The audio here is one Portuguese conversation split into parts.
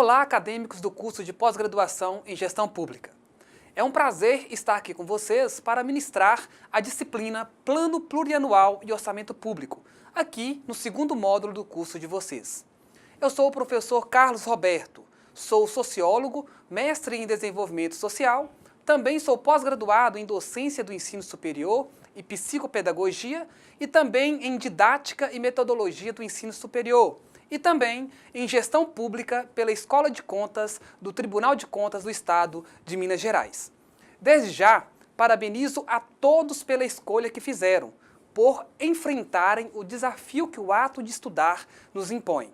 Olá, acadêmicos do curso de pós-graduação em Gestão Pública. É um prazer estar aqui com vocês para ministrar a disciplina Plano Plurianual e Orçamento Público, aqui no segundo módulo do curso de vocês. Eu sou o professor Carlos Roberto, sou sociólogo, mestre em desenvolvimento social, também sou pós-graduado em docência do ensino superior e psicopedagogia e também em didática e metodologia do ensino superior, e também em gestão pública pela Escola de Contas do Tribunal de Contas do Estado de Minas Gerais. Desde já, parabenizo a todos pela escolha que fizeram, por enfrentarem o desafio que o ato de estudar nos impõe.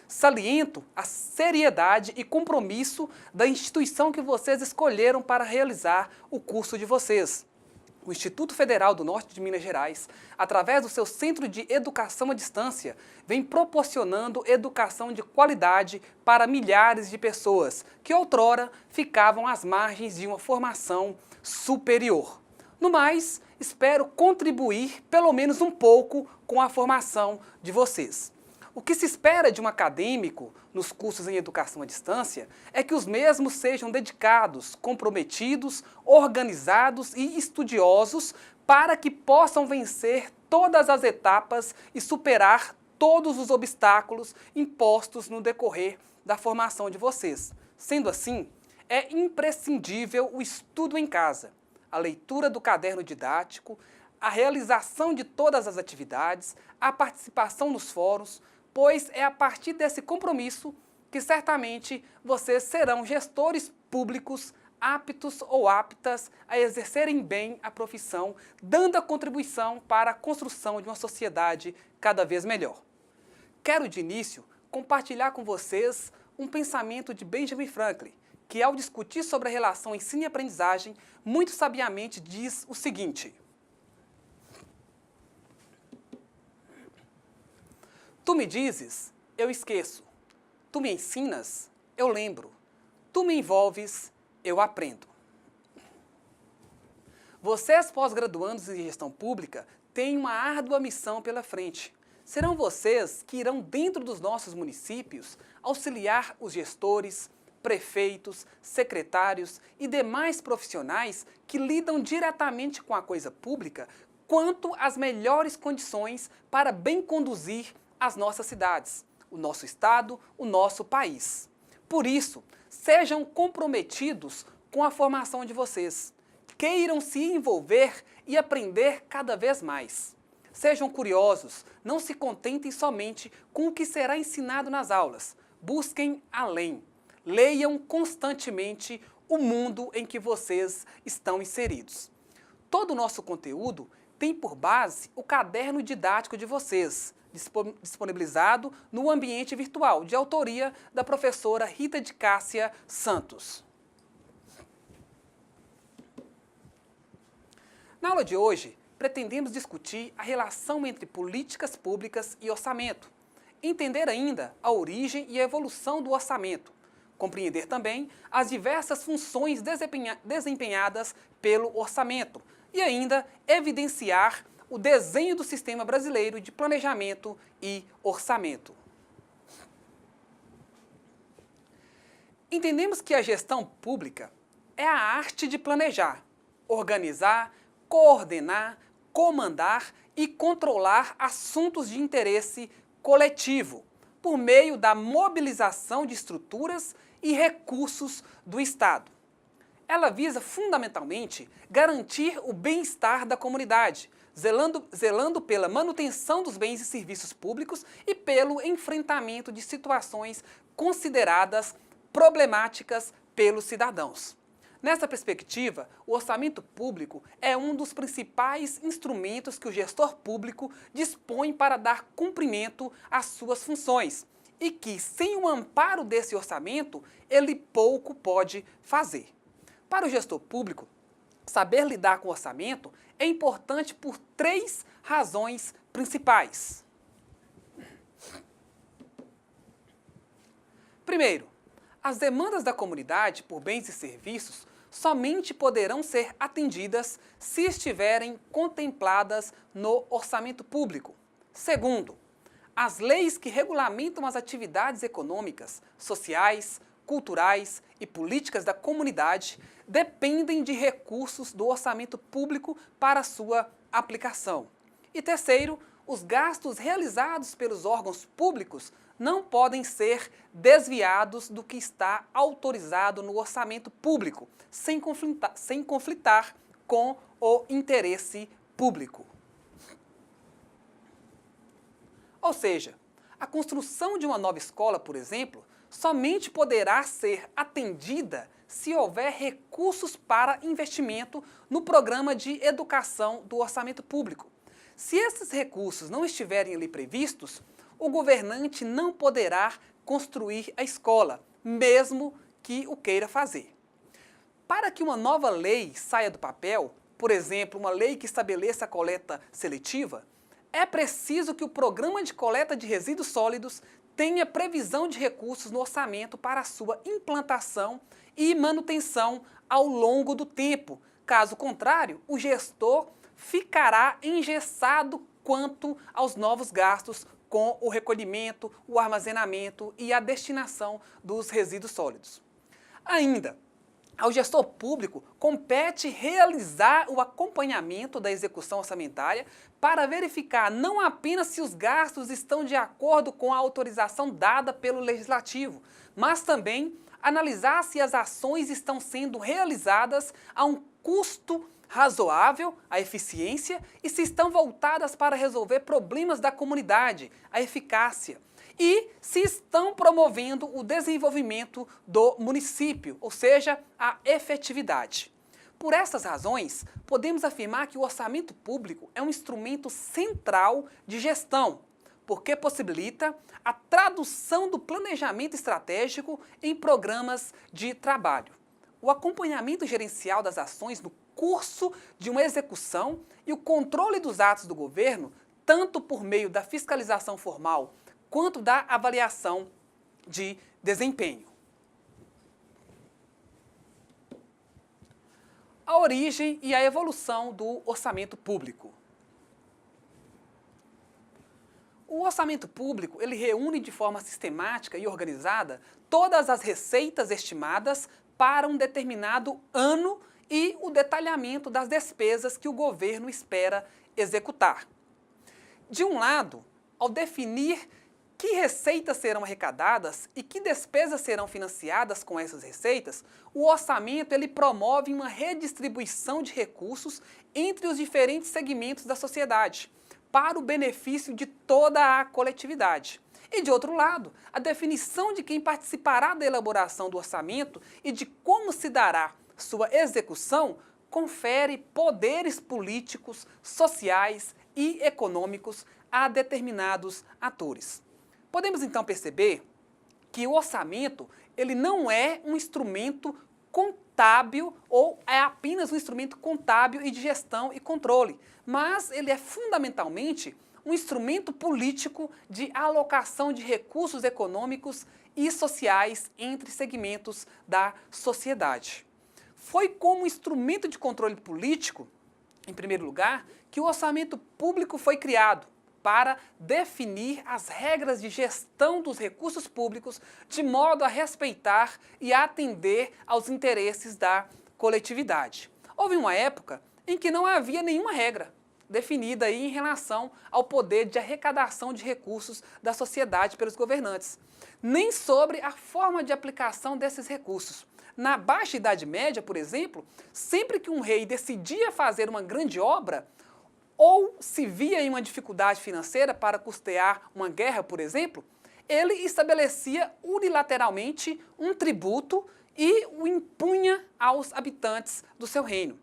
Saliento a seriedade e compromisso da instituição que vocês escolheram para realizar o curso de vocês. O Instituto Federal do Norte de Minas Gerais, através do seu Centro de Educação à Distância, vem proporcionando educação de qualidade para milhares de pessoas que outrora ficavam às margens de uma formação superior. No mais, espero contribuir pelo menos um pouco com a formação de vocês. O que se espera de um acadêmico nos cursos em educação à distância é que os mesmos sejam dedicados, comprometidos, organizados e estudiosos para que possam vencer todas as etapas e superar todos os obstáculos impostos no decorrer da formação de vocês. Sendo assim, é imprescindível o estudo em casa, a leitura do caderno didático, a realização de todas as atividades, a participação nos fóruns, pois é a partir desse compromisso que certamente vocês serão gestores públicos aptos ou aptas a exercerem bem a profissão, dando a contribuição para a construção de uma sociedade cada vez melhor. Quero, de início, compartilhar com vocês um pensamento de Benjamin Franklin, que ao discutir sobre a relação ensino e aprendizagem, muito sabiamente diz o seguinte: tu me dizes, eu esqueço. Tu me ensinas, eu lembro. Tu me envolves, eu aprendo. Vocês, pós-graduandos em gestão pública, têm uma árdua missão pela frente. Serão vocês que irão, dentro dos nossos municípios, auxiliar os gestores, prefeitos, secretários e demais profissionais que lidam diretamente com a coisa pública quanto às melhores condições para bem conduzir as nossas cidades, o nosso estado, o nosso país. Por isso, sejam comprometidos com a formação de vocês. Queiram se envolver e aprender cada vez mais. Sejam curiosos, não se contentem somente com o que será ensinado nas aulas. Busquem além. Leiam constantemente o mundo em que vocês estão inseridos. Todo o nosso conteúdo tem por base o caderno didático de vocês, disponibilizado no ambiente virtual, de autoria da professora Rita de Cássia Santos. Na aula de hoje, pretendemos discutir a relação entre políticas públicas e orçamento, entender ainda a origem e a evolução do orçamento, compreender também as diversas funções desempenhadas pelo orçamento e ainda evidenciar o desenho do Sistema Brasileiro de Planejamento e Orçamento. Entendemos que a gestão pública é a arte de planejar, organizar, coordenar, comandar e controlar assuntos de interesse coletivo, por meio da mobilização de estruturas e recursos do Estado. Ela visa, fundamentalmente, garantir o bem-estar da comunidade, zelando pela manutenção dos bens e serviços públicos e pelo enfrentamento de situações consideradas problemáticas pelos cidadãos. Nessa perspectiva, o orçamento público é um dos principais instrumentos que o gestor público dispõe para dar cumprimento às suas funções e que, sem o amparo desse orçamento, ele pouco pode fazer. Para o gestor público, saber lidar com o orçamento é importante por 3 razões principais. Primeiro, as demandas da comunidade por bens e serviços somente poderão ser atendidas se estiverem contempladas no orçamento público. Segundo, as leis que regulamentam as atividades econômicas, sociais, culturais e políticas da comunidade dependem de recursos do orçamento público para sua aplicação. E terceiro, os gastos realizados pelos órgãos públicos não podem ser desviados do que está autorizado no orçamento público, sem conflitar com o interesse público. Ou seja, a construção de uma nova escola, por exemplo, somente poderá ser atendida se houver recursos para investimento no programa de educação do orçamento público. Se esses recursos não estiverem ali previstos, o governante não poderá construir a escola, mesmo que o queira fazer. Para que uma nova lei saia do papel, por exemplo, uma lei que estabeleça a coleta seletiva, é preciso que o programa de coleta de resíduos sólidos tenha previsão de recursos no orçamento para a sua implantação e manutenção ao longo do tempo. Caso contrário, o gestor ficará engessado quanto aos novos gastos com o recolhimento, o armazenamento e a destinação dos resíduos sólidos. Ainda, ao gestor público compete realizar o acompanhamento da execução orçamentária para verificar não apenas se os gastos estão de acordo com a autorização dada pelo Legislativo, mas também analisar se as ações estão sendo realizadas a um custo razoável, a eficiência, e se estão voltadas para resolver problemas da comunidade, a eficácia, e se estão promovendo o desenvolvimento do município, ou seja, a efetividade. Por essas razões, podemos afirmar que o orçamento público é um instrumento central de gestão, porque possibilita a tradução do planejamento estratégico em programas de trabalho, o acompanhamento gerencial das ações no curso de uma execução e o controle dos atos do governo, tanto por meio da fiscalização formal quanto da avaliação de desempenho. A origem e a evolução do orçamento público. O orçamento público, ele reúne de forma sistemática e organizada todas as receitas estimadas para um determinado ano e o detalhamento das despesas que o governo espera executar. De um lado, ao definir que receitas serão arrecadadas e que despesas serão financiadas com essas receitas, o orçamento ele promove uma redistribuição de recursos entre os diferentes segmentos da sociedade, para o benefício de toda a coletividade. E, de outro lado, a definição de quem participará da elaboração do orçamento e de como se dará sua execução confere poderes políticos, sociais e econômicos a determinados atores. Podemos então perceber que o orçamento ele não é um instrumento contábil ou é apenas um instrumento contábil e de gestão e controle, mas ele é fundamentalmente um instrumento político de alocação de recursos econômicos e sociais entre segmentos da sociedade. Foi como instrumento de controle político, em primeiro lugar, que o orçamento público foi criado para definir as regras de gestão dos recursos públicos de modo a respeitar e atender aos interesses da coletividade. Houve uma época em que não havia nenhuma regra definida aí em relação ao poder de arrecadação de recursos da sociedade pelos governantes, nem sobre a forma de aplicação desses recursos. Na Baixa Idade Média, por exemplo, sempre que um rei decidia fazer uma grande obra, ou se via em uma dificuldade financeira para custear uma guerra, por exemplo, ele estabelecia unilateralmente um tributo e o impunha aos habitantes do seu reino.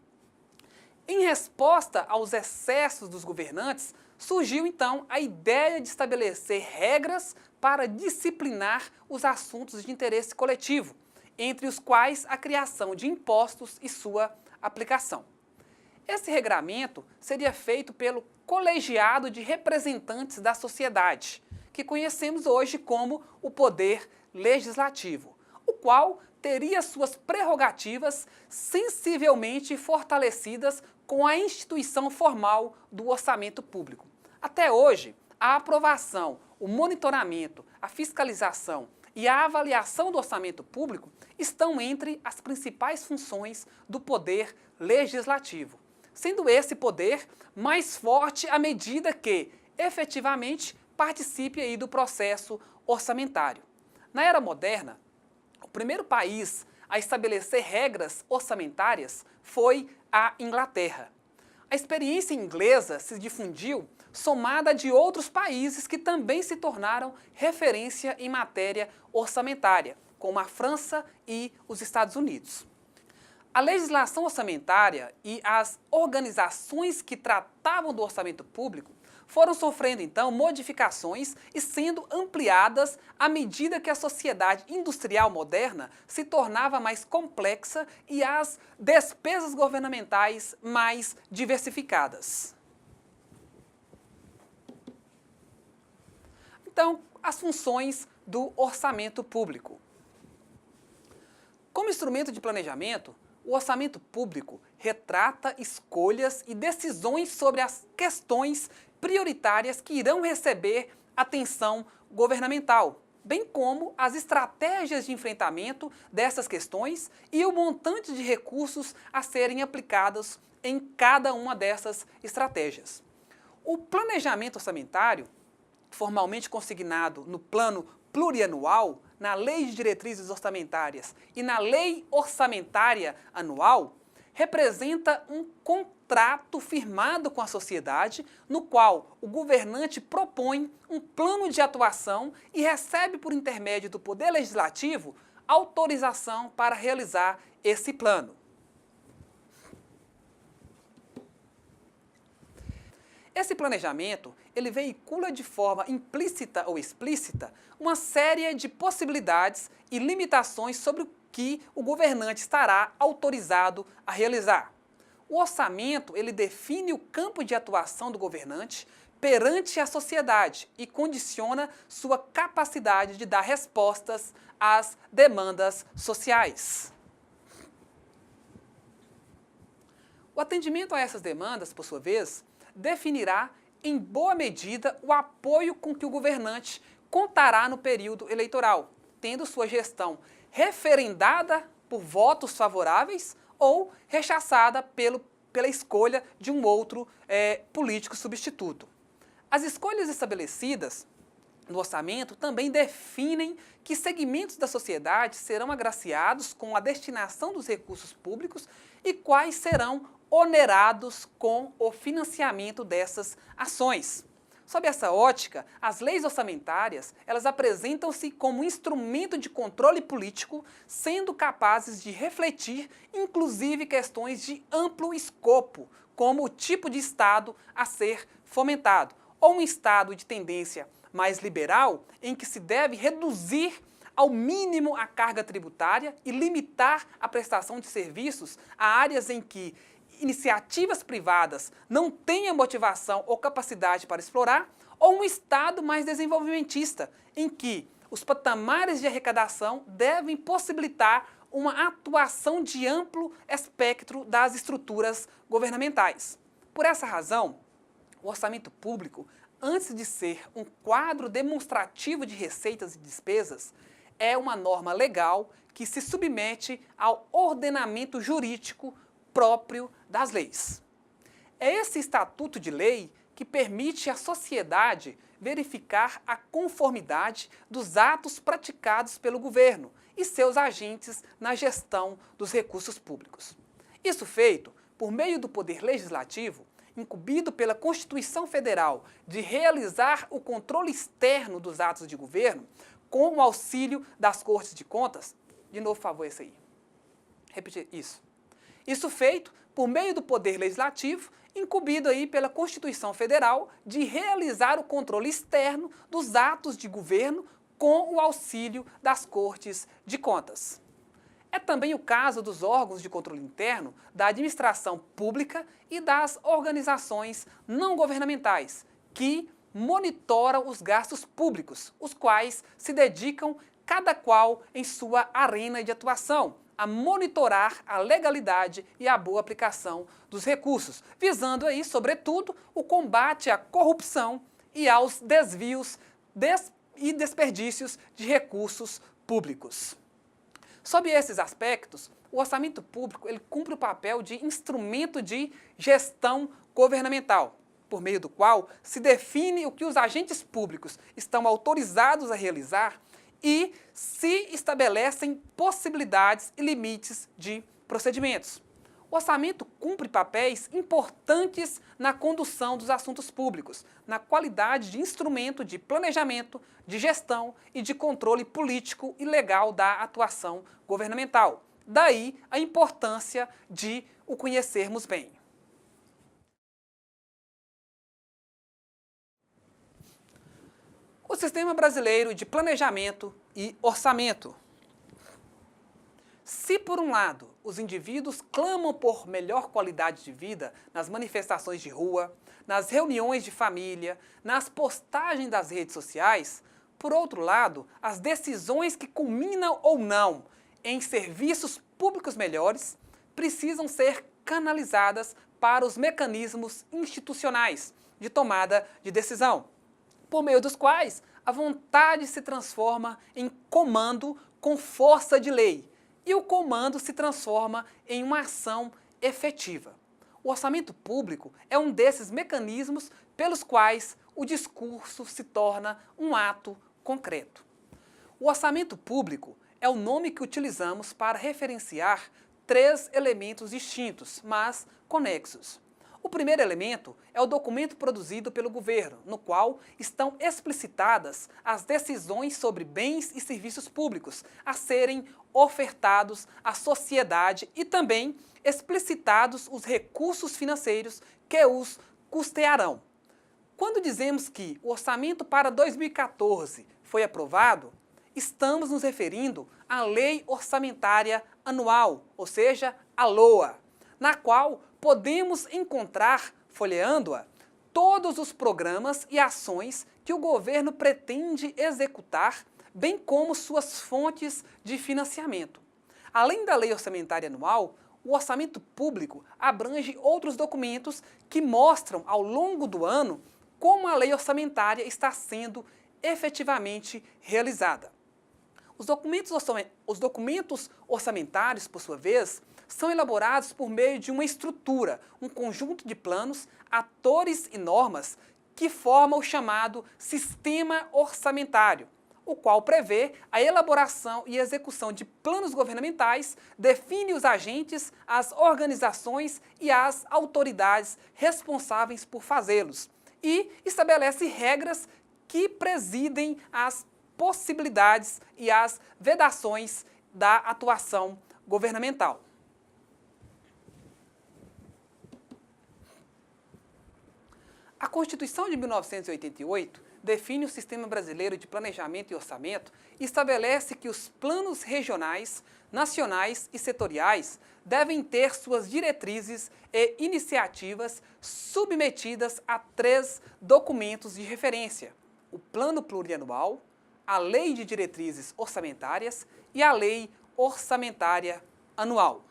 Em resposta aos excessos dos governantes, surgiu então a ideia de estabelecer regras para disciplinar os assuntos de interesse coletivo, entre os quais a criação de impostos e sua aplicação. Esse regramento seria feito pelo colegiado de representantes da sociedade, que conhecemos hoje como o Poder Legislativo, o qual teria suas prerrogativas sensivelmente fortalecidas com a instituição formal do orçamento público. Até hoje, a aprovação, o monitoramento, a fiscalização e a avaliação do orçamento público estão entre as principais funções do poder legislativo, sendo esse poder mais forte à medida que, efetivamente, participe aí do processo orçamentário. Na era moderna, o primeiro país a estabelecer regras orçamentárias foi a Inglaterra. A experiência inglesa se difundiu somada de outros países que também se tornaram referência em matéria orçamentária, como a França e os Estados Unidos. A legislação orçamentária e as organizações que tratavam do orçamento público foram sofrendo, então, modificações e sendo ampliadas à medida que a sociedade industrial moderna se tornava mais complexa e as despesas governamentais mais diversificadas. Então, as funções do orçamento público. Como instrumento de planejamento, o orçamento público retrata escolhas e decisões sobre as questões prioritárias que irão receber atenção governamental, bem como as estratégias de enfrentamento dessas questões e o montante de recursos a serem aplicados em cada uma dessas estratégias. O planejamento orçamentário, formalmente consignado no Plano Plurianual, na Lei de Diretrizes Orçamentárias e na Lei Orçamentária Anual, representa um contrato firmado com a sociedade, no qual o governante propõe um plano de atuação e recebe, por intermédio do Poder Legislativo, autorização para realizar esse plano. Esse planejamento, ele veicula de forma implícita ou explícita uma série de possibilidades e limitações sobre o que o governante estará autorizado a realizar. O orçamento, ele define o campo de atuação do governante perante a sociedade e condiciona sua capacidade de dar respostas às demandas sociais. O atendimento a essas demandas, por sua vez, definirá em boa medida o apoio com que o governante contará no período eleitoral, tendo sua gestão referendada por votos favoráveis ou rechaçada pela escolha de um outro político substituto. As escolhas estabelecidas no orçamento também definem que segmentos da sociedade serão agraciados com a destinação dos recursos públicos e quais serão onerados com o financiamento dessas ações. Sob essa ótica, as leis orçamentárias, elas apresentam-se como instrumento de controle político, sendo capazes de refletir, inclusive, questões de amplo escopo, como o tipo de Estado a ser fomentado, ou um Estado de tendência mais liberal, em que se deve reduzir ao mínimo a carga tributária e limitar a prestação de serviços a áreas em que iniciativas privadas não tenham motivação ou capacidade para explorar, ou um Estado mais desenvolvimentista, em que os patamares de arrecadação devem possibilitar uma atuação de amplo espectro das estruturas governamentais. Por essa razão, o orçamento público, antes de ser um quadro demonstrativo de receitas e despesas, é uma norma legal que se submete ao ordenamento jurídico próprio das leis. É esse estatuto de lei que permite à sociedade verificar a conformidade dos atos praticados pelo governo e seus agentes na gestão dos recursos públicos. Isso feito por meio do Poder Legislativo, incumbido pela Constituição Federal de realizar o controle externo dos atos de governo, com o auxílio das Cortes de Contas. De novo, por favor, esse aí. Repetir isso. Isso feito por meio do Poder Legislativo, incumbido aí pela Constituição Federal de realizar o controle externo dos atos de governo com o auxílio das Cortes de Contas. É também o caso dos órgãos de controle interno da administração pública e das organizações não governamentais, que monitoram os gastos públicos, os quais se dedicam, cada qual em sua arena de atuação, a monitorar a legalidade e a boa aplicação dos recursos, visando aí, sobretudo, o combate à corrupção e aos desvios e desperdícios de recursos públicos. Sob esses aspectos, o orçamento público ele cumpre o papel de instrumento de gestão governamental, por meio do qual se define o que os agentes públicos estão autorizados a realizar e se estabelecem possibilidades e limites de procedimentos. O orçamento cumpre papéis importantes na condução dos assuntos públicos, na qualidade de instrumento de planejamento, de gestão e de controle político e legal da atuação governamental. Daí a importância de o conhecermos bem. O Sistema Brasileiro de Planejamento e Orçamento. Se, por um lado, os indivíduos clamam por melhor qualidade de vida nas manifestações de rua, nas reuniões de família, nas postagens das redes sociais, por outro lado, as decisões que culminam ou não em serviços públicos melhores precisam ser canalizadas para os mecanismos institucionais de tomada de decisão, por meio dos quais a vontade se transforma em comando com força de lei e o comando se transforma em uma ação efetiva. O orçamento público é um desses mecanismos pelos quais o discurso se torna um ato concreto. O orçamento público é o nome que utilizamos para referenciar três elementos distintos, mas conexos. O primeiro elemento é o documento produzido pelo governo, no qual estão explicitadas as decisões sobre bens e serviços públicos a serem ofertados à sociedade e também explicitados os recursos financeiros que os custearão. Quando dizemos que o orçamento para 2014 foi aprovado, estamos nos referindo à Lei Orçamentária Anual, ou seja, a LOA, na qual podemos encontrar, folheando-a, todos os programas e ações que o governo pretende executar, bem como suas fontes de financiamento. Além da Lei Orçamentária Anual, o orçamento público abrange outros documentos que mostram, ao longo do ano, como a lei orçamentária está sendo efetivamente realizada. Os documentos orçamentários, por sua vez, são elaborados por meio de uma estrutura, um conjunto de planos, atores e normas que formam o chamado sistema orçamentário, o qual prevê a elaboração e execução de planos governamentais, define os agentes, as organizações e as autoridades responsáveis por fazê-los e estabelece regras que presidem as possibilidades e as vedações da atuação governamental. A Constituição de 1988 define o Sistema Brasileiro de Planejamento e Orçamento e estabelece que os planos regionais, nacionais e setoriais devem ter suas diretrizes e iniciativas submetidas a três documentos de referência: o Plano Plurianual, a Lei de Diretrizes Orçamentárias e a Lei Orçamentária Anual.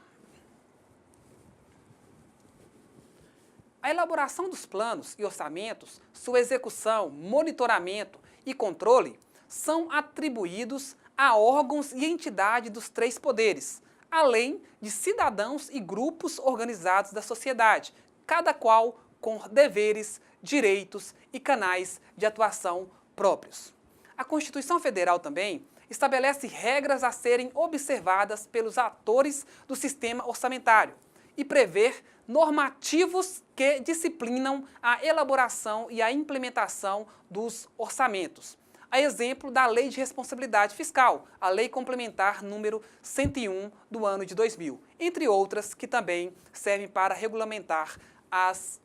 A elaboração dos planos e orçamentos, sua execução, monitoramento e controle são atribuídos a órgãos e entidades dos três poderes, além de cidadãos e grupos organizados da sociedade, cada qual com deveres, direitos e canais de atuação próprios. A Constituição Federal também estabelece regras a serem observadas pelos atores do sistema orçamentário e prevê normativos que disciplinam a elaboração e a implementação dos orçamentos. A exemplo da Lei de Responsabilidade Fiscal, a Lei Complementar número 101 do ano de 2000, entre outras que também servem para regulamentar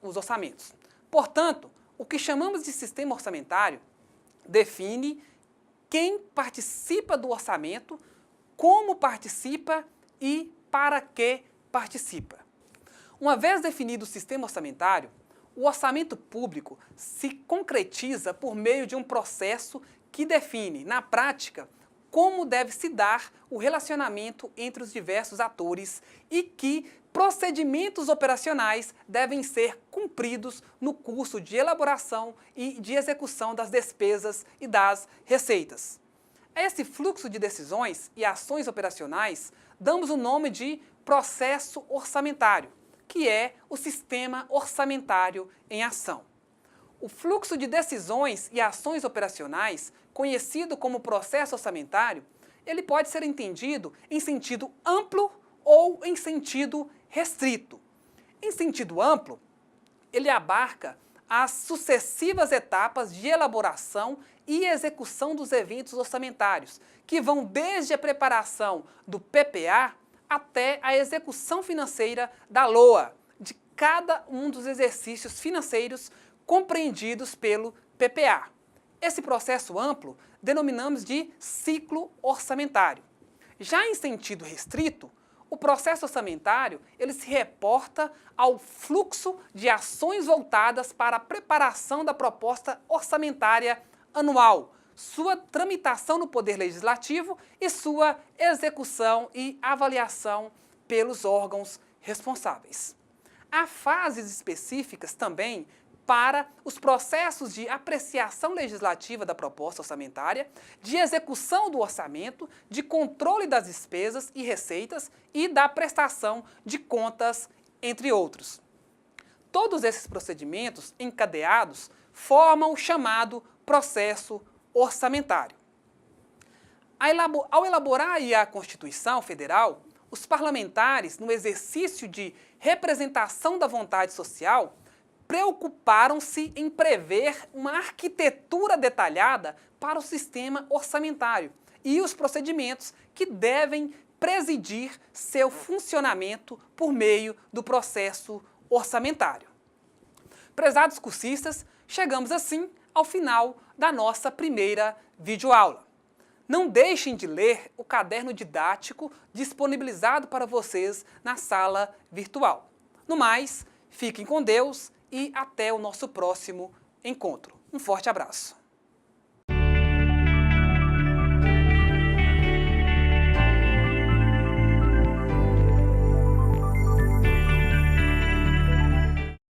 os orçamentos. Portanto, o que chamamos de sistema orçamentário define quem participa do orçamento, como participa e para que participa. Uma vez definido o sistema orçamentário, o orçamento público se concretiza por meio de um processo que define, na prática, como deve se dar o relacionamento entre os diversos atores e que procedimentos operacionais devem ser cumpridos no curso de elaboração e de execução das despesas e das receitas. A esse fluxo de decisões e ações operacionais damos o nome de processo orçamentário, que é o sistema orçamentário em ação. O fluxo de decisões e ações operacionais, conhecido como processo orçamentário, ele pode ser entendido em sentido amplo ou em sentido restrito. Em sentido amplo, ele abarca as sucessivas etapas de elaboração e execução dos eventos orçamentários, que vão desde a preparação do PPA até a execução financeira da LOA, de cada um dos exercícios financeiros compreendidos pelo PPA. Esse processo amplo denominamos de ciclo orçamentário. Já em sentido restrito, o processo orçamentário ele se reporta ao fluxo de ações voltadas para a preparação da proposta orçamentária anual, sua tramitação no Poder Legislativo e sua execução e avaliação pelos órgãos responsáveis. Há fases específicas também para os processos de apreciação legislativa da proposta orçamentária, de execução do orçamento, de controle das despesas e receitas e da prestação de contas, entre outros. Todos esses procedimentos encadeados formam o chamado processo orçamentário. Ao elaborar a Constituição Federal, os parlamentares, no exercício de representação da vontade social, preocuparam-se em prever uma arquitetura detalhada para o sistema orçamentário e os procedimentos que devem presidir seu funcionamento por meio do processo orçamentário. Prezados cursistas, chegamos assim ao final da nossa primeira videoaula. Não deixem de ler o caderno didático disponibilizado para vocês na sala virtual. No mais, fiquem com Deus e até o nosso próximo encontro. Um forte abraço.